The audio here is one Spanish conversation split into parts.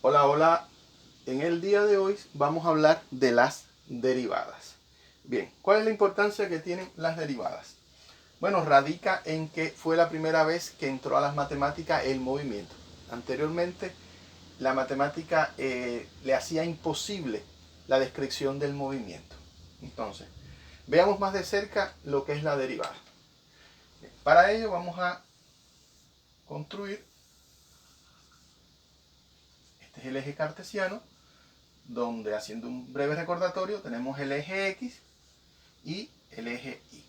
Hola, hola. En el día de hoy vamos a hablar de las derivadas. Bien, ¿cuál es la importancia que tienen las derivadas? Bueno, radica en que fue la primera vez que entró a las matemáticas el movimiento. Anteriormente, la matemática le hacía imposible la descripción del movimiento. Entonces, veamos más de cerca lo que es la derivada. Bien, para ello vamos a construir, este es el eje cartesiano, donde, haciendo un breve recordatorio, tenemos el eje X y el eje Y.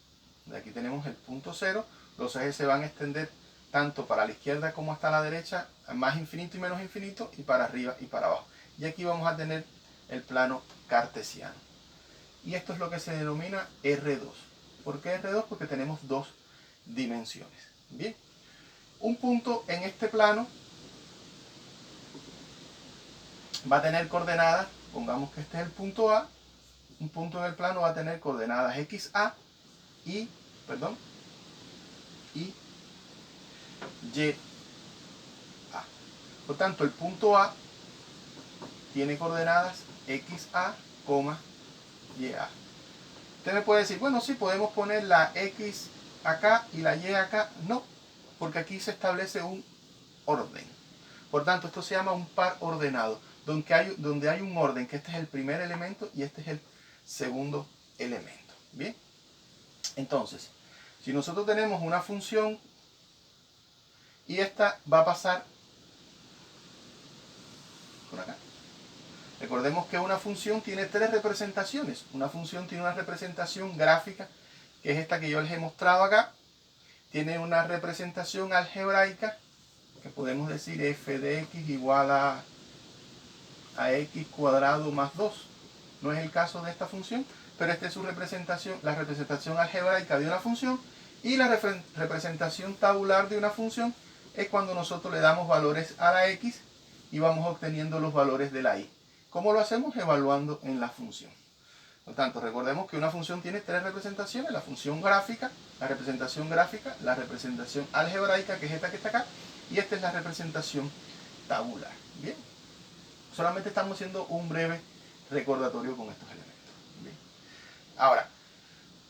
De aquí tenemos el punto cero. Los ejes se van a extender tanto para la izquierda como hasta la derecha, más infinito y menos infinito, y para arriba y para abajo. Y aquí vamos a tener el plano cartesiano. Y esto es lo que se denomina R2. ¿Por qué R2? Porque tenemos dos dimensiones. Bien, un punto en este plano va a tener coordenadas, pongamos que este es el punto A. Un punto en el plano va a tener coordenadas XA y, y YA. Por tanto, el punto A tiene coordenadas XA, YA. Usted me puede decir, bueno, sí, podemos poner la X acá y la Y acá. No, porque aquí se establece un orden. Por tanto, esto se llama un par ordenado, donde hay un orden, que este es el primer elemento y este es el segundo elemento. Bien, entonces, si nosotros tenemos una función y esta va a pasar por acá. Recordemos que una función tiene tres representaciones. Una función tiene una representación gráfica, que es esta que yo les he mostrado acá. Tiene una representación algebraica, que podemos decir f de x igual a x cuadrado más 2. No es el caso de esta función, pero esta es su representación, la representación algebraica de una función. Y la representación tabular de una función es cuando nosotros le damos valores a la x y vamos obteniendo los valores de la y. ¿Cómo lo hacemos? Evaluando en la función. Por tanto, recordemos que una función tiene tres representaciones: la función gráfica, la representación algebraica, que es esta que está acá, y esta es la representación tabular. Bien, solamente estamos haciendo un breve recordatorio con estos elementos. Bien. Ahora,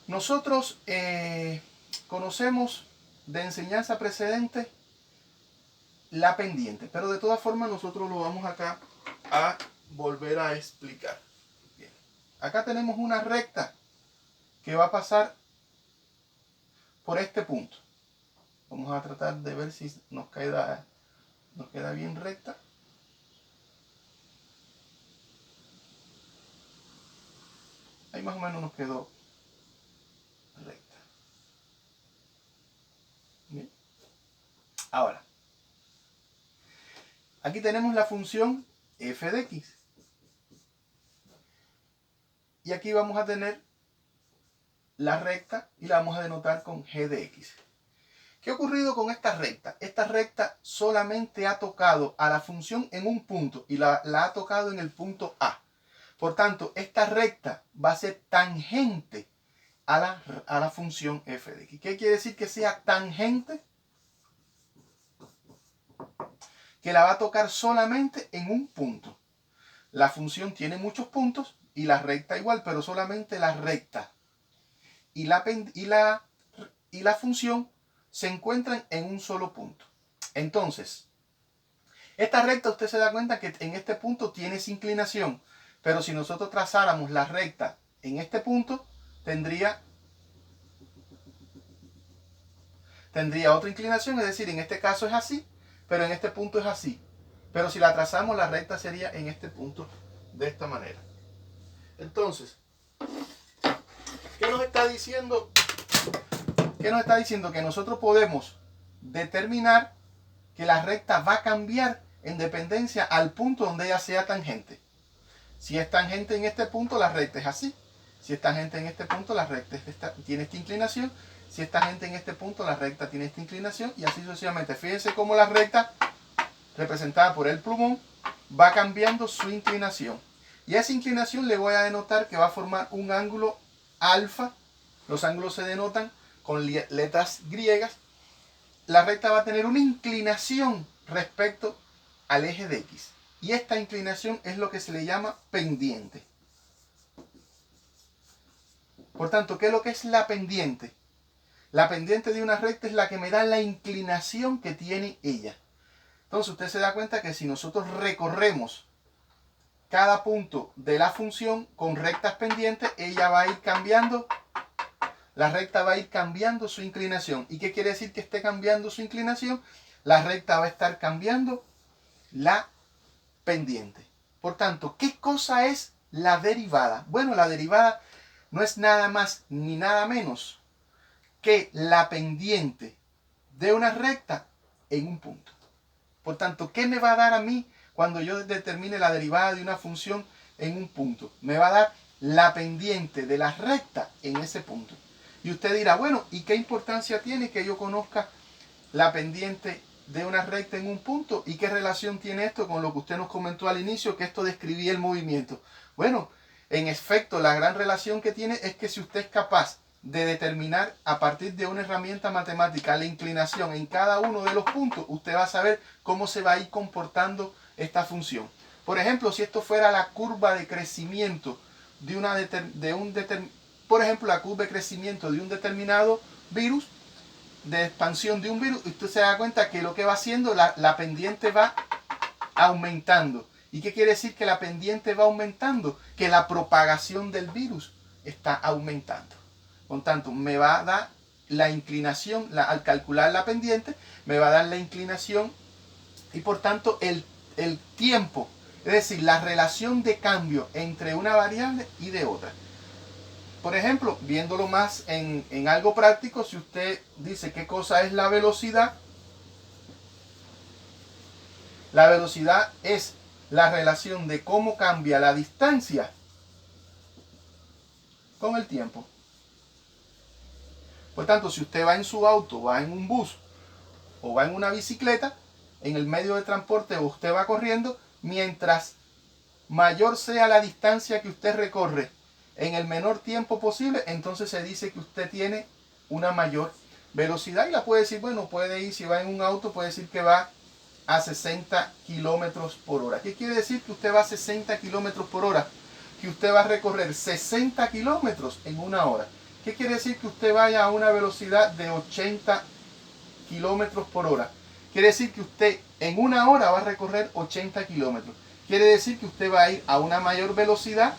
nosotros conocemos de enseñanza precedente la pendiente, pero de todas formas nosotros lo vamos acá a volver a explicar. Bien. Acá tenemos una recta que va a pasar por este punto. Vamos a tratar de ver si nos queda bien recta. Ahí más o menos nos quedó recta. Bien. Ahora, aquí tenemos la función f de x. Y aquí vamos a tener la recta y la vamos a denotar con g de x. ¿Qué ha ocurrido con esta recta? Esta recta solamente ha tocado a la función en un punto y la ha tocado en el punto A. Por tanto, esta recta va a ser tangente a la función f de x. ¿Qué quiere decir que sea tangente? Que la va a tocar solamente en un punto. La función tiene muchos puntos y la recta igual, pero solamente la recta y la función se encuentran en un solo punto. Entonces, esta recta, usted se da cuenta que en este punto tiene esa inclinación, pero si nosotros trazáramos la recta en este punto, tendría otra inclinación, es decir, en este caso es así, pero en este punto es así. Pero si la trazamos, la recta sería en este punto de esta manera. Entonces, ¿qué nos está diciendo? ¿Qué nos está diciendo? Que nosotros podemos determinar que la recta va a cambiar en dependencia al punto donde ella sea tangente. Si es tangente en este punto, la recta es así. Si es tangente en este punto, la recta tiene esta inclinación. Si es tangente en este punto, la recta tiene esta inclinación. Y así sucesivamente. Fíjense cómo la recta, representada por el plumón, va cambiando su inclinación. Y a esa inclinación le voy a denotar que va a formar un ángulo alfa. Los ángulos se denotan con letras griegas. La recta va a tener una inclinación respecto al eje de x. y esta inclinación es lo que se le llama pendiente. Por tanto, ¿qué es lo que es la pendiente? La pendiente de una recta es la que me da la inclinación que tiene ella. Entonces usted se da cuenta que si nosotros recorremos cada punto de la función con rectas pendientes, ella va a ir cambiando, la recta va a ir cambiando su inclinación. ¿Y qué quiere decir que esté cambiando su inclinación? La recta va a estar cambiando la pendiente. Por tanto, ¿qué cosa es la derivada? Bueno, la derivada no es nada más ni nada menos que la pendiente de una recta en un punto. Por tanto, ¿qué me va a dar a mí cuando yo determine la derivada de una función en un punto? Me va a dar la pendiente de la recta en ese punto. Y usted dirá, bueno, ¿y qué importancia tiene que yo conozca la pendiente de una recta en un punto? ¿Y qué relación tiene esto con lo que usted nos comentó al inicio, que esto describía el movimiento? Bueno, en efecto, la gran relación que tiene es que si usted es capaz de determinar a partir de una herramienta matemática la inclinación en cada uno de los puntos, usted va a saber cómo se va a ir comportando esta función. Por ejemplo, si esto fuera la curva de crecimiento por ejemplo, la curva de crecimiento de un determinado virus, de expansión de un virus, usted se da cuenta que lo que va haciendo, la pendiente va aumentando. ¿Y qué quiere decir que la pendiente va aumentando? Que la propagación del virus está aumentando. Por tanto, me va a dar la inclinación, al calcular la pendiente, me va a dar la inclinación y por tanto el tiempo, es decir, la relación de cambio entre una variable y de otra. Por ejemplo, viéndolo más en algo práctico, si usted dice qué cosa es la velocidad es la relación de cómo cambia la distancia con el tiempo. Por tanto, si usted va en su auto, va en un bus o va en una bicicleta, en el medio de transporte o usted va corriendo, mientras mayor sea la distancia que usted recorre en el menor tiempo posible, entonces se dice que usted tiene una mayor velocidad y la puede decir, bueno, puede ir, si va en un auto, puede decir que va a 60 kilómetros por hora. ¿Qué quiere decir que usted va a 60 kilómetros por hora? Que usted va a recorrer 60 kilómetros en una hora. ¿Qué quiere decir que usted vaya a una velocidad de 80 kilómetros por hora? Quiere decir que usted en una hora va a recorrer 80 kilómetros. Quiere decir que usted va a ir a una mayor velocidad.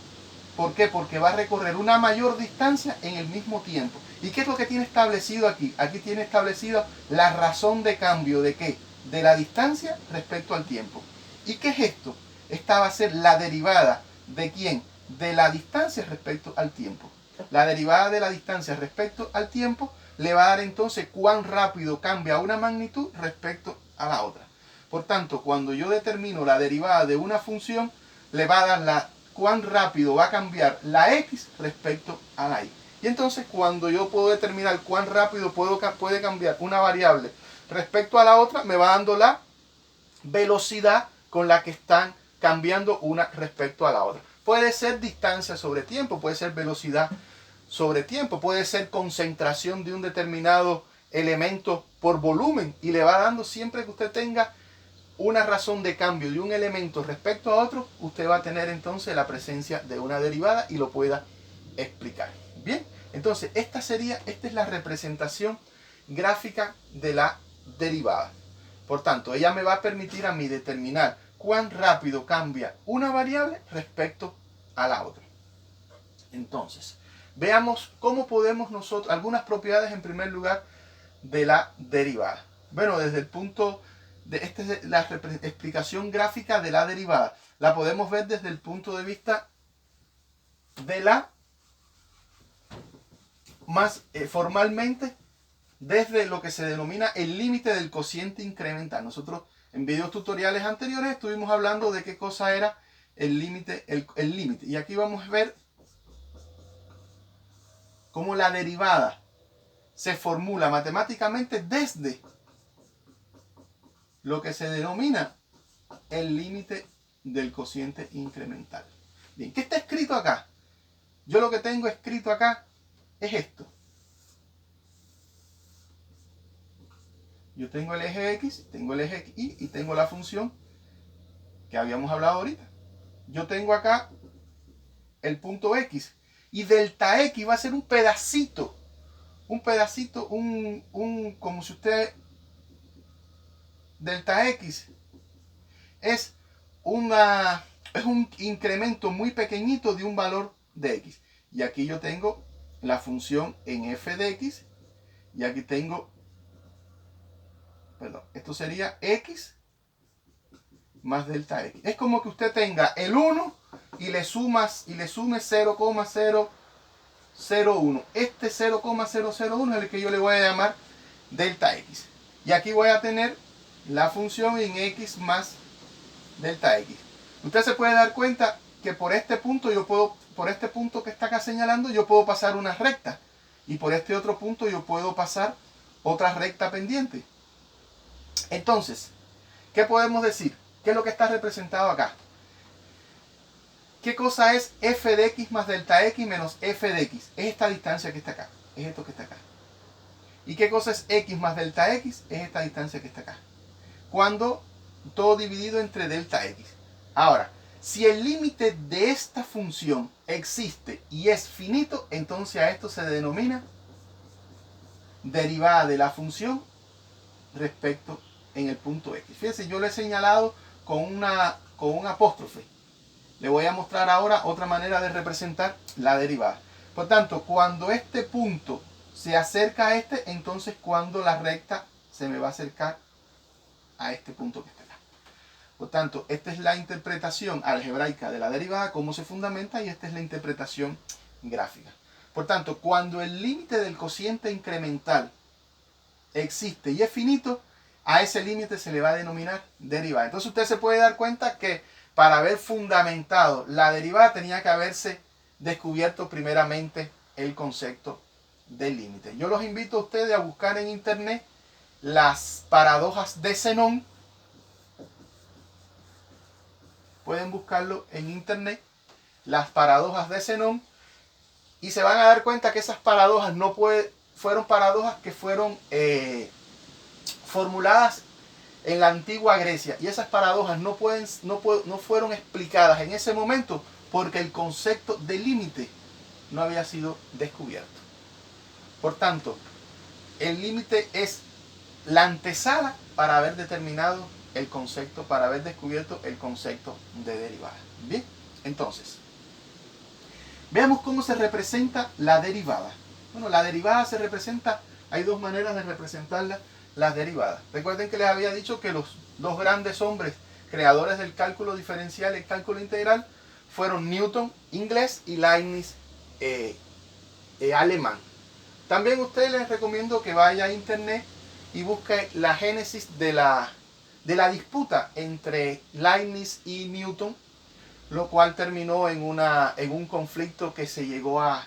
¿Por qué? Porque va a recorrer una mayor distancia en el mismo tiempo. ¿Y qué es lo que tiene establecido aquí? Aquí tiene establecido la razón de cambio de ¿qué? De la distancia respecto al tiempo. ¿Y qué es esto? Esta va a ser la derivada de ¿quién? De la distancia respecto al tiempo. La derivada de la distancia respecto al tiempo le va a dar entonces cuán rápido cambia una magnitud respecto a la otra. Por tanto, cuando yo determino la derivada de una función, le va a dar cuán rápido va a cambiar la x respecto a la y. Y entonces cuando yo puedo determinar cuán rápido puede cambiar una variable respecto a la otra, me va dando la velocidad con la que están cambiando una respecto a la otra. Puede ser distancia sobre tiempo, puede ser velocidad sobre tiempo, puede ser concentración de un determinado elemento por volumen y le va dando siempre que usted tenga una razón de cambio de un elemento respecto a otro, usted va a tener entonces la presencia de una derivada y lo pueda explicar. Bien, entonces esta es la representación gráfica de la derivada. Por tanto, ella me va a permitir a mí determinar cuán rápido cambia una variable respecto a la otra. Entonces, veamos cómo podemos nosotros, algunas propiedades en primer lugar de la derivada. Bueno, desde el punto de la explicación gráfica de la derivada, la podemos ver desde el punto de vista de la más formalmente desde lo que se denomina el límite del cociente incremental. Nosotros en videos tutoriales anteriores estuvimos hablando de qué cosa era el límite, el límite. Y aquí vamos a ver cómo la derivada se formula matemáticamente desde lo que se denomina el límite del cociente incremental. Bien, ¿qué está escrito acá? Yo lo que tengo escrito acá es esto. Yo tengo el eje X, tengo el eje Y y tengo la función que habíamos hablado ahorita. Yo tengo acá el punto X y delta X va a ser un pedacito, como si usted, delta X es un incremento muy pequeñito de un valor de X. Y aquí yo tengo la función en f de X y aquí tengo, perdón, esto sería X más delta X. Es como que usted tenga el 1 y le sume 0,001. Este 0,001 es el que yo le voy a llamar delta X. Y aquí voy a tener la función en X más delta X. Usted se puede dar cuenta que por este punto por este punto que está acá señalando, yo puedo pasar una recta. Y por este otro punto yo puedo pasar otra recta pendiente. Entonces, ¿qué podemos decir? ¿Qué es lo que está representado acá? ¿Qué cosa es f de x más delta x menos f de x? Es esta distancia que está acá. Es esto que está acá. ¿Y qué cosa es x más delta x? Es esta distancia que está acá. Cuando todo dividido entre delta x. Ahora, si el límite de esta función existe y es finito, entonces a esto se denomina derivada de la función respecto en el punto x. Fíjense, yo lo he señalado con un apóstrofe. Le voy a mostrar ahora otra manera de representar la derivada. Por tanto, cuando este punto se acerca a este, entonces cuando la recta se me va a acercar a este punto que está acá. Por tanto, esta es la interpretación algebraica de la derivada, cómo se fundamenta, y esta es la interpretación gráfica. Por tanto, cuando el límite del cociente incremental existe y es finito, a ese límite se le va a denominar derivada. Entonces usted se puede dar cuenta que para haber fundamentado la derivada tenía que haberse descubierto primeramente el concepto del límite. Yo los invito a ustedes a buscar en internet las paradojas de Zenón. Pueden buscarlo en internet, las paradojas de Zenón, y se van a dar cuenta que esas paradojas fueron paradojas que fueron formuladas en la antigua Grecia, y esas paradojas no fueron explicadas en ese momento porque el concepto de límite no había sido descubierto. Por tanto, el límite es la antesala para haber determinado el concepto, para haber descubierto el concepto de derivada. Bien, entonces, veamos cómo se representa la derivada. Bueno, la derivada se representa, hay dos maneras de representarla, las derivadas. Recuerden que les había dicho que los dos grandes hombres creadores del cálculo diferencial y el cálculo integral fueron Newton, inglés, y Leibniz, alemán. También a ustedes les recomiendo que vaya a internet y busque la génesis de la disputa entre Leibniz y Newton, lo cual terminó en un conflicto que se llegó a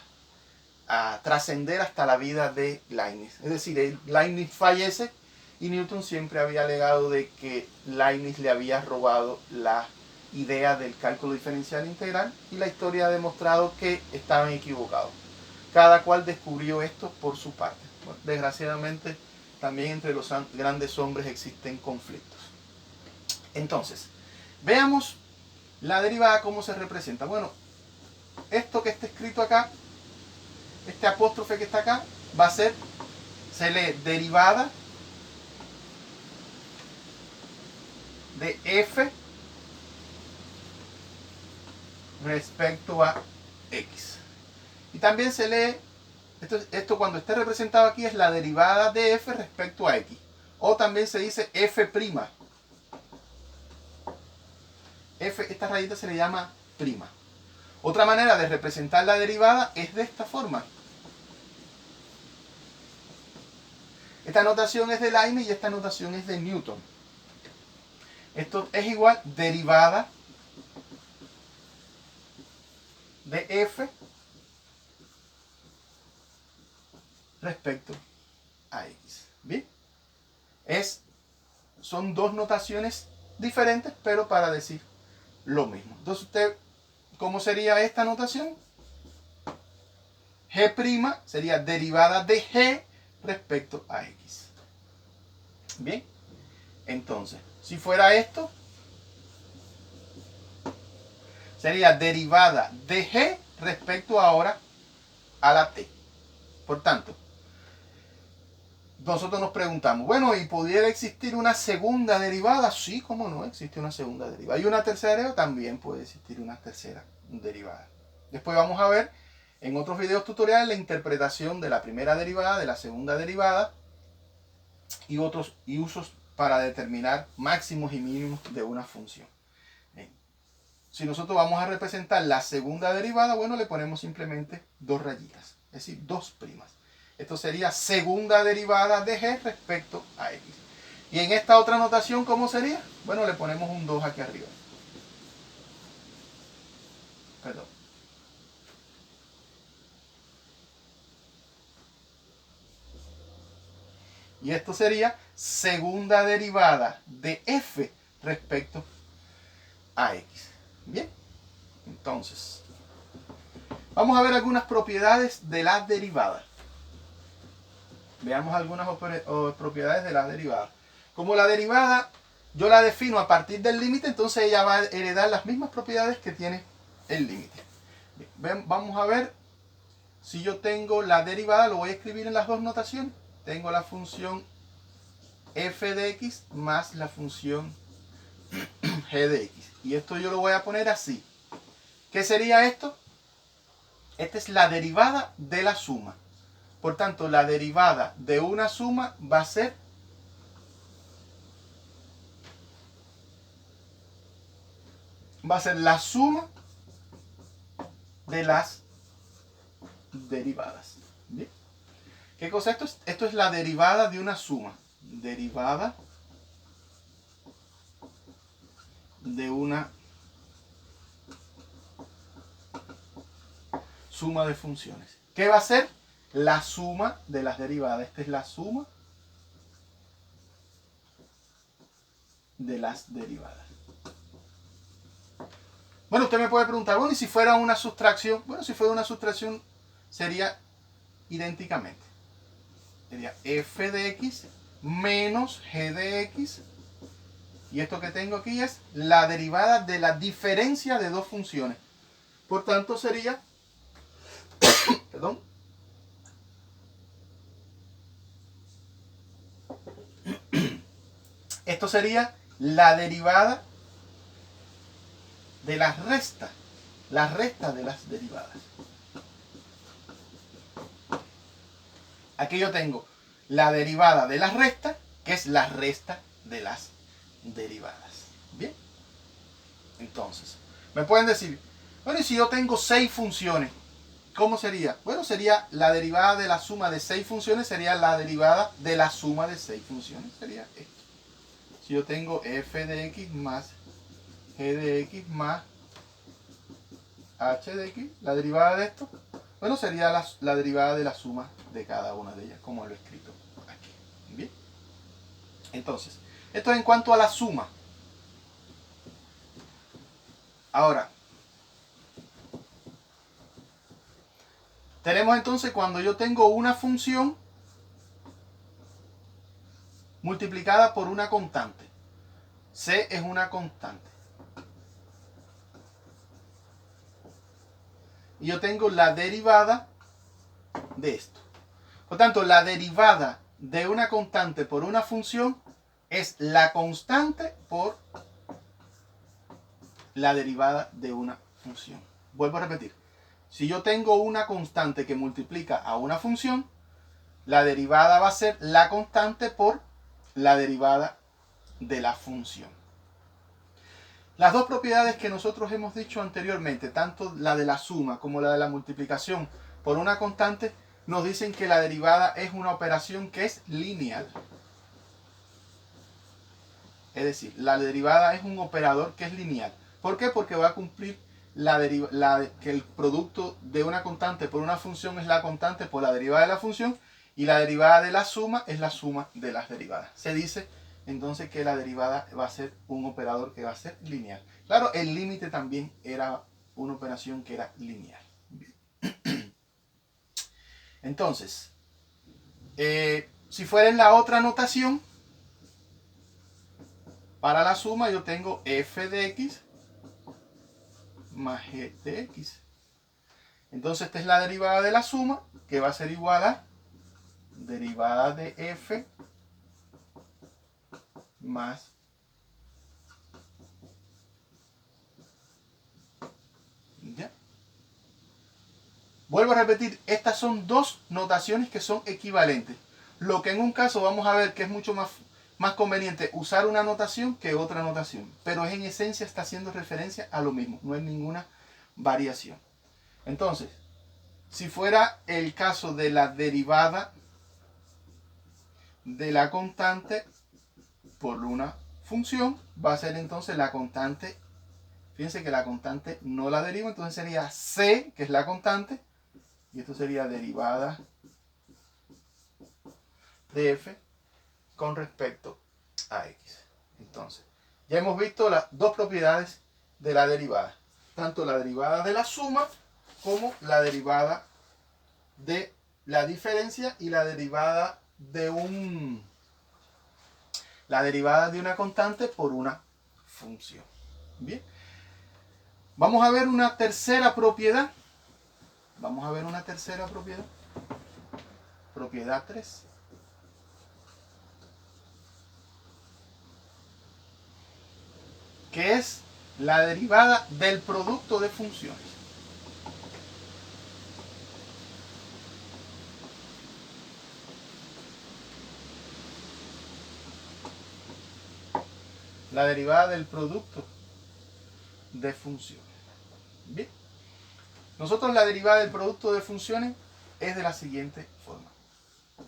trascender hasta la vida de Leibniz. Es decir, Leibniz fallece y Newton siempre había alegado de que Leibniz le había robado la idea del cálculo diferencial integral, y la historia ha demostrado que estaban equivocados. Cada cual descubrió esto por su parte. Bueno, desgraciadamente, también entre los grandes hombres existen conflictos. Entonces, veamos la derivada cómo se representa. Bueno, esto que está escrito acá, este apóstrofe que está acá, se lee derivada de f respecto a x. Y también se lee, esto cuando esté representado aquí es la derivada de f respecto a x. O también se dice f'. Esta rayita se le llama prima. Otra manera de representar la derivada es de esta forma. Esta notación es de Leibniz y esta notación es de Newton. Esto es igual derivada de f respecto a x. ¿Bien? Son dos notaciones diferentes, pero para decir lo mismo. Entonces ¿cómo sería esta notación? G' sería derivada de g respecto a x. Bien, entonces, si fuera esto, sería derivada de g respecto ahora a la t. Por tanto, nosotros nos preguntamos, bueno, ¿y pudiera existir una segunda derivada? Sí, cómo no, existe una segunda derivada. ¿Y una tercera derivada? También puede existir una tercera derivada. Después vamos a ver en otros videos tutoriales la interpretación de la primera derivada, de la segunda derivada y otros usos para determinar máximos y mínimos de una función. Bien. Si nosotros vamos a representar la segunda derivada, bueno, le ponemos simplemente dos rayitas, es decir, dos primas. Esto sería segunda derivada de g respecto a x. Y en esta otra notación, ¿cómo sería? Bueno, le ponemos un 2 aquí arriba. Perdón. Y esto sería segunda derivada de f respecto a x. Bien, entonces, vamos a ver algunas propiedades de las derivadas. Veamos algunas propiedades de la derivada. Como la derivada yo la defino a partir del límite, entonces ella va a heredar las mismas propiedades que tiene el límite. Vamos a ver si yo tengo la derivada, lo voy a escribir en las dos notaciones. Tengo la función f de x más la función g de x. Y esto yo lo voy a poner así. ¿Qué sería esto? Esta es la derivada de la suma. Por tanto, la derivada de una suma va a ser la suma de las derivadas. ¿Bien? ¿Qué cosa es esto? Esto es la derivada de una suma. Derivada de una suma de funciones. ¿Qué va a ser? La suma de las derivadas. Esta es la suma de las derivadas. Bueno, usted me puede preguntar, bueno, ¿y si fuera una sustracción? Bueno, si fuera una sustracción sería idénticamente. Sería f de x menos g de x. Y esto que tengo aquí es la derivada de la diferencia de dos funciones. Por tanto, sería, perdón, esto sería la derivada de la resta de las derivadas. Aquí yo tengo la derivada de la resta, que es la resta de las derivadas. Bien, entonces, me pueden decir, bueno, y si yo tengo 6 funciones, ¿cómo sería? Bueno, sería la derivada de la suma de 6 funciones, sería la derivada de la suma de 6 funciones, sería esto. Si yo tengo f de x más g de x más h de x, la derivada de esto, bueno, sería la derivada de la suma de cada una de ellas, como lo he escrito aquí. Bien. Entonces, esto es en cuanto a la suma. Ahora, tenemos entonces cuando yo tengo una función multiplicada por una constante. C es una constante. Y yo tengo la derivada de esto. Por tanto, la derivada de una constante por una función es la constante por la derivada de una función. Vuelvo a repetir. Si yo tengo una constante que multiplica a una función, la derivada va a ser la constante por la derivada de la función. Las dos propiedades que nosotros hemos dicho anteriormente, tanto la de la suma como la de la multiplicación por una constante, nos dicen que la derivada es una operación que es lineal. Es decir, la derivada es un operador que es lineal. ¿Por qué? Porque va a cumplir que el producto de una constante por una función es la constante por la derivada de la función y la derivada de la suma es la suma de las derivadas. Se dice entonces que la derivada va a ser un operador que va a ser lineal. Claro, el límite también era una operación que era lineal. Entonces, si fuera en la otra notación, para la suma yo tengo f de x más g de x. Entonces esta es la derivada de la suma, que va a ser igual a derivada de f más ¿ya? Vuelvo a repetir, estas son dos notaciones que son equivalentes. Lo que en un caso vamos a ver que es mucho más conveniente usar una notación que otra notación. Pero en esencia está haciendo referencia a lo mismo, no hay ninguna variación. Entonces, si fuera el caso de la derivada de la constante por una función, va a ser entonces la constante. Fíjense que la constante no la derivo, entonces sería c, que es la constante, y esto sería derivada de f con respecto a x. Entonces, ya hemos visto las dos propiedades de la derivada, tanto la derivada de la suma como la derivada de la diferencia y la derivada de una constante por una función. Bien. Vamos a ver una tercera propiedad. Propiedad 3. Que es la derivada del producto de funciones. La derivada del producto de funciones. Bien. Nosotros la derivada del producto de funciones es de la siguiente forma.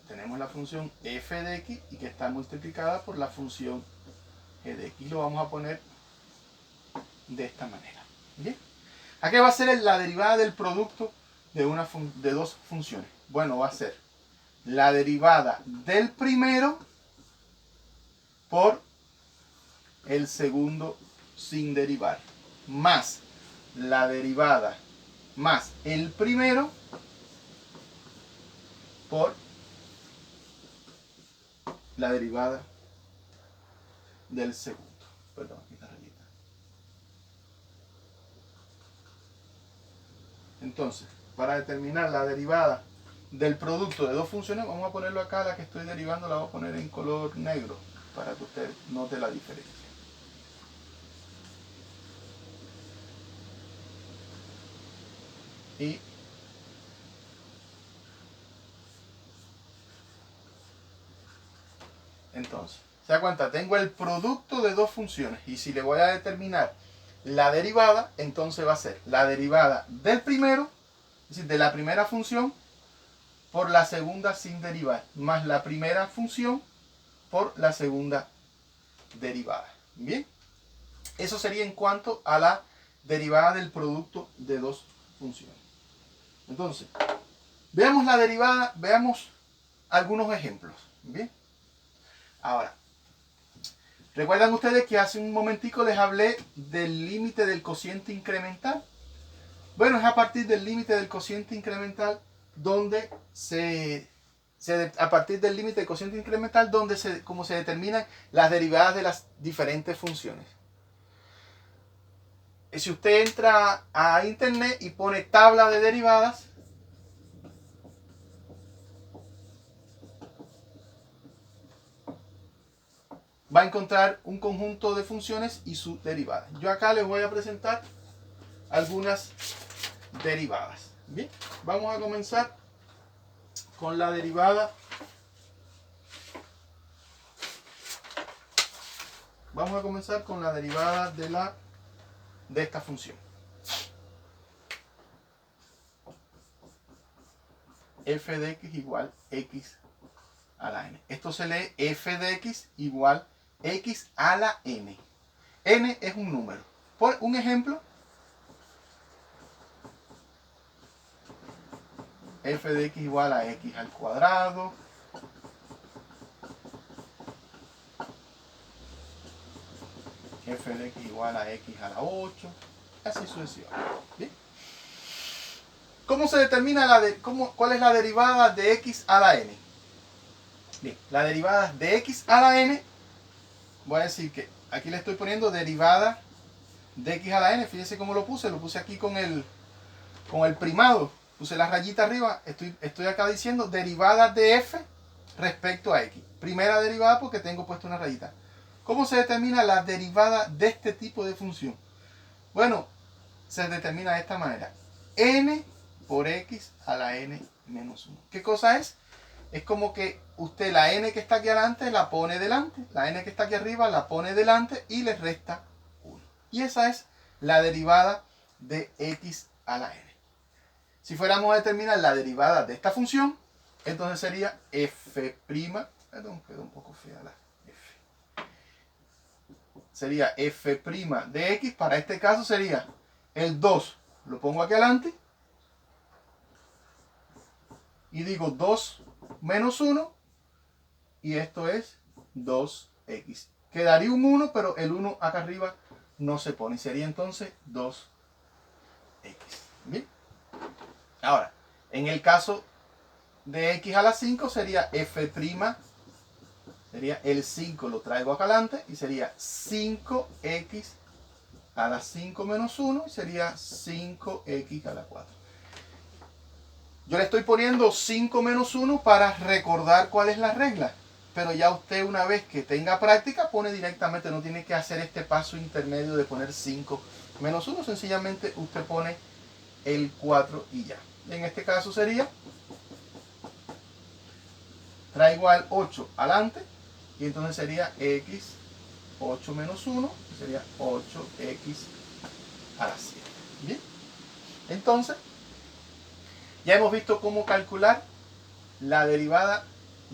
Tenemos la función f de x y que está multiplicada por la función g de x. Lo vamos a poner de esta manera. ¿Bien? ¿A qué va a ser la derivada del producto de dos funciones? Bueno, va a ser la derivada del primero por el segundo sin derivar, más la derivada más el primero por la derivada del segundo. Perdón, aquí está rayita. Entonces, para determinar la derivada del producto de dos funciones, vamos a ponerlo acá, la que estoy derivando la voy a poner en color negro para que usted note la diferencia. Y entonces, ¿se da cuenta? Tengo el producto de dos funciones y si le voy a determinar la derivada, entonces va a ser la derivada del primero, es decir, de la primera función por la segunda sin derivar, más la primera función por la segunda derivada. Bien, eso sería en cuanto a la derivada del producto de dos funciones. Entonces, veamos la derivada, veamos algunos ejemplos. Bien, ahora, ¿recuerdan ustedes que hace un momentico les hablé del límite del cociente incremental? Bueno, es a partir del límite del cociente incremental donde a partir del límite del cociente incremental como se determinan las derivadas de las diferentes funciones. Si usted entra a internet y pone tabla de derivadas, va a encontrar un conjunto de funciones y su derivada. Yo acá les voy a presentar algunas derivadas. Bien, vamos a comenzar con la derivada. Vamos a comenzar con la derivada de esta función. F de x igual x a la n. Esto se lee f de x igual x a la n. N es un número. Por un ejemplo, f de x igual a x al cuadrado, f de x igual a x a la 8, así sucesivamente. ¿Bien? ¿Cómo se determina cuál es la derivada de x a la n? Bien, la derivada de x a la n, voy a decir que aquí le estoy poniendo derivada de x a la n. Fíjense cómo lo puse aquí con el primado. Puse la rayita arriba. Estoy acá diciendo derivada de f respecto a x. Primera derivada porque tengo puesto una rayita. ¿Cómo se determina la derivada de este tipo de función? Bueno, se determina de esta manera. N por x a la n menos 1. ¿Qué cosa es? Es como que usted la n que está aquí adelante la pone delante, la n que está aquí arriba la pone delante y le resta 1. Y esa es la derivada de x a la n. Si fuéramos a determinar la derivada de esta función, entonces sería f', perdón, quedó un poco fea la f. Sería f' de x, para este caso sería el 2, lo pongo aquí adelante, y digo 2 menos 1, y esto es 2x. Quedaría un 1, pero el 1 acá arriba no se pone, sería entonces 2x. ¿Bien? Ahora, en el caso de x a la 5 sería f', sería el 5, lo traigo acá adelante, y sería 5x a la 5 menos 1, y sería 5x a la 4. Yo le estoy poniendo 5 menos 1 para recordar cuál es la regla. Pero ya usted, una vez que tenga práctica, pone directamente, no tiene que hacer este paso intermedio de poner 5 menos 1. Sencillamente usted pone el 4 y ya. En este caso sería, traigo al 8 adelante, y entonces sería x 8 menos 1, sería 8x a la 7. Bien, entonces ya hemos visto cómo calcular la derivada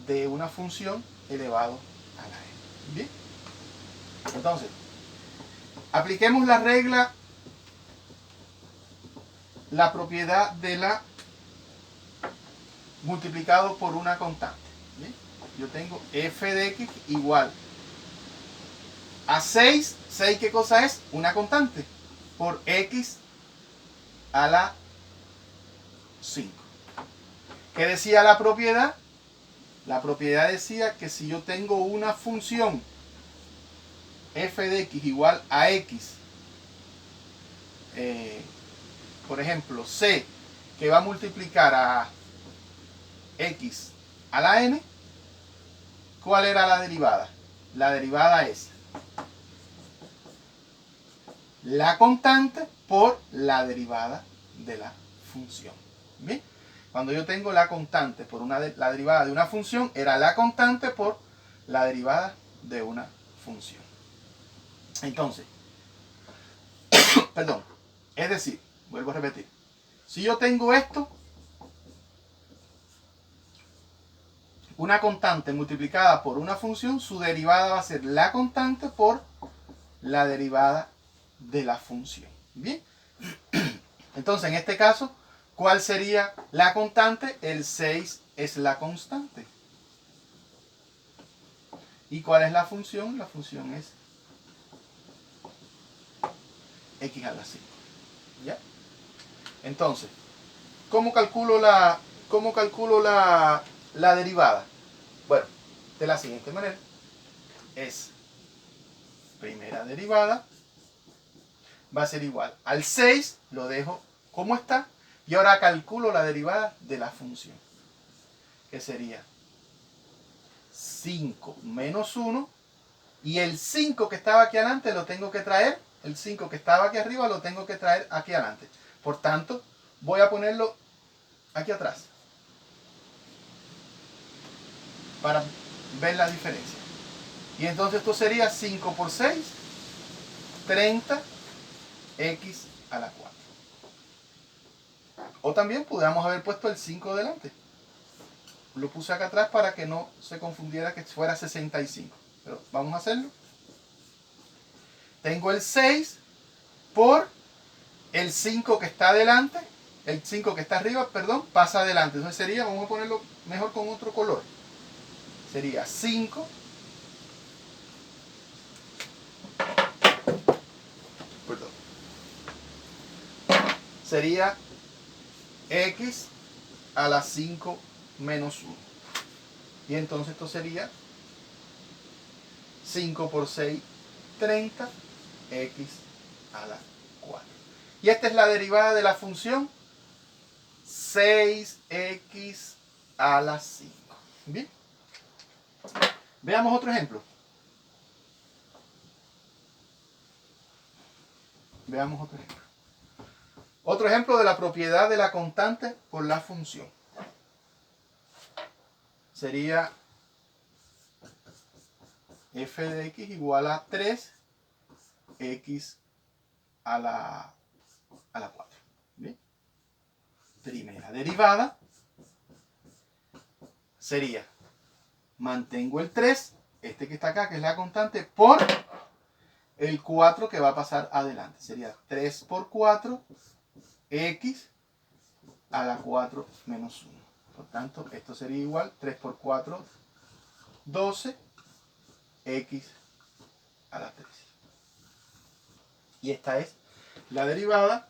de una función elevado a la n. Bien, entonces apliquemos la regla, la propiedad de la multiplicado por una constante. ¿Bien? Yo tengo f de x igual a 6. 6, ¿qué cosa es? Una constante, por x a la 5. ¿Qué decía la propiedad? La propiedad decía que si yo tengo una función f de x igual a x, por ejemplo, c, que va a multiplicar a x a la n, ¿cuál era la derivada? La derivada es la constante por la derivada de la función. ¿Bien? Cuando yo tengo la constante por la derivada de una función, era la constante por la derivada de una función. Entonces, perdón, es decir, vuelvo a repetir, si yo tengo esto, una constante multiplicada por una función, su derivada va a ser la constante por la derivada de la función. Bien, entonces en este caso, ¿cuál sería la constante? El 6 es la constante. ¿Y cuál es la función? La función es x a la 5. ¿Ya? Entonces, ¿cómo calculo la derivada? Bueno, de la siguiente manera. Es primera derivada va a ser igual al 6, lo dejo como está, y ahora calculo la derivada de la función, que sería 5 menos 1, y el 5 que estaba aquí adelante lo tengo que traer, el 5 que estaba aquí arriba lo tengo que traer aquí adelante. Por tanto, voy a ponerlo aquí atrás para ver la diferencia. Y entonces esto sería 5 por 6, 30 x a la 4. O también pudiéramos haber puesto el 5 delante. Lo puse acá atrás para que no se confundiera que fuera 65. Pero vamos a hacerlo. Tengo el 6 por el 5 que está adelante. El 5 que está arriba, perdón, pasa adelante. Entonces sería, vamos a ponerlo mejor con otro color. Sería 5. Perdón. Sería x a la 5 menos 1. Y entonces esto sería 5 por 6, 30 x a la 4. Y esta es la derivada de la función 6x a la 5. Bien. Veamos otro ejemplo. Veamos otro ejemplo. Otro ejemplo de la propiedad de la constante por la función. Sería f de x igual a 3x a la 4. ¿Bien? Primera derivada sería, mantengo el 3, este que está acá, que es la constante, por el 4 que va a pasar adelante. Sería 3 por 4, x a la 4 menos 1. Por tanto, esto sería igual, 3 por 4, 12, x a la 3. Y esta es la derivada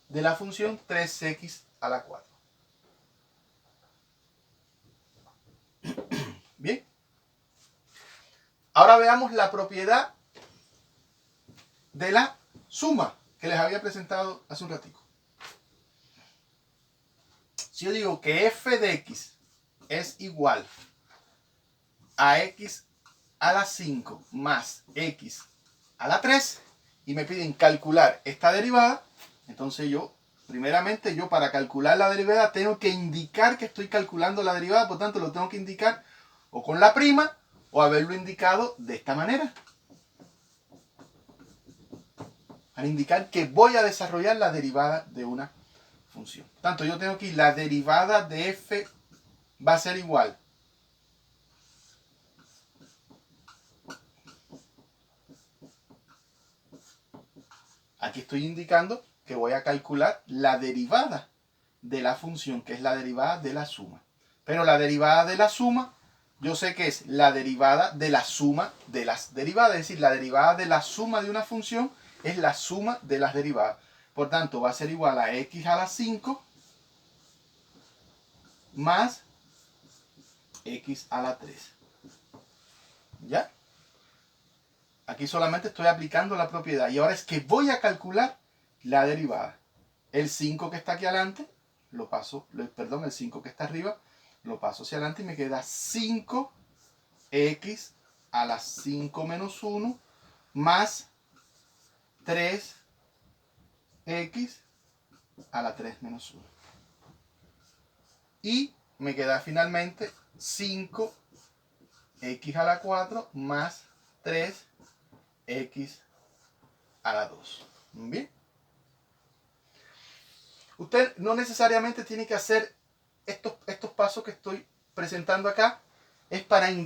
de la función 3x a la 4. Bien. Ahora veamos la propiedad de la suma que les había presentado hace un ratico. Si yo digo que f de x es igual a x a la 5 más x a la 3 y me piden calcular esta derivada, entonces primeramente para calcular la derivada tengo que indicar que estoy calculando la derivada, por tanto lo tengo que indicar o con la prima o haberlo indicado de esta manera. Al indicar que voy a desarrollar la derivada de una función. Por tanto, yo tengo aquí la derivada de f va a ser igual aquí estoy indicando que voy a calcular la derivada de la función, que es la derivada de la suma. Pero la derivada de la suma, yo sé que es la derivada de la suma de las derivadas. Es decir, la derivada de la suma de una función es la suma de las derivadas. Por tanto, va a ser igual a x a la 5 más x a la 3. ¿Ya? Aquí solamente estoy aplicando la propiedad. Y ahora es que voy a calcular la derivada. El 5 que está aquí adelante, el 5 que está arriba, lo paso hacia adelante y me queda 5x a la 5 menos 1 más 3x a la 3 menos 1. Y me queda finalmente 5x a la 4 más 3x a la 2. Bien. Usted no necesariamente tiene que hacer estos pasos que estoy presentando acá. Es para indicar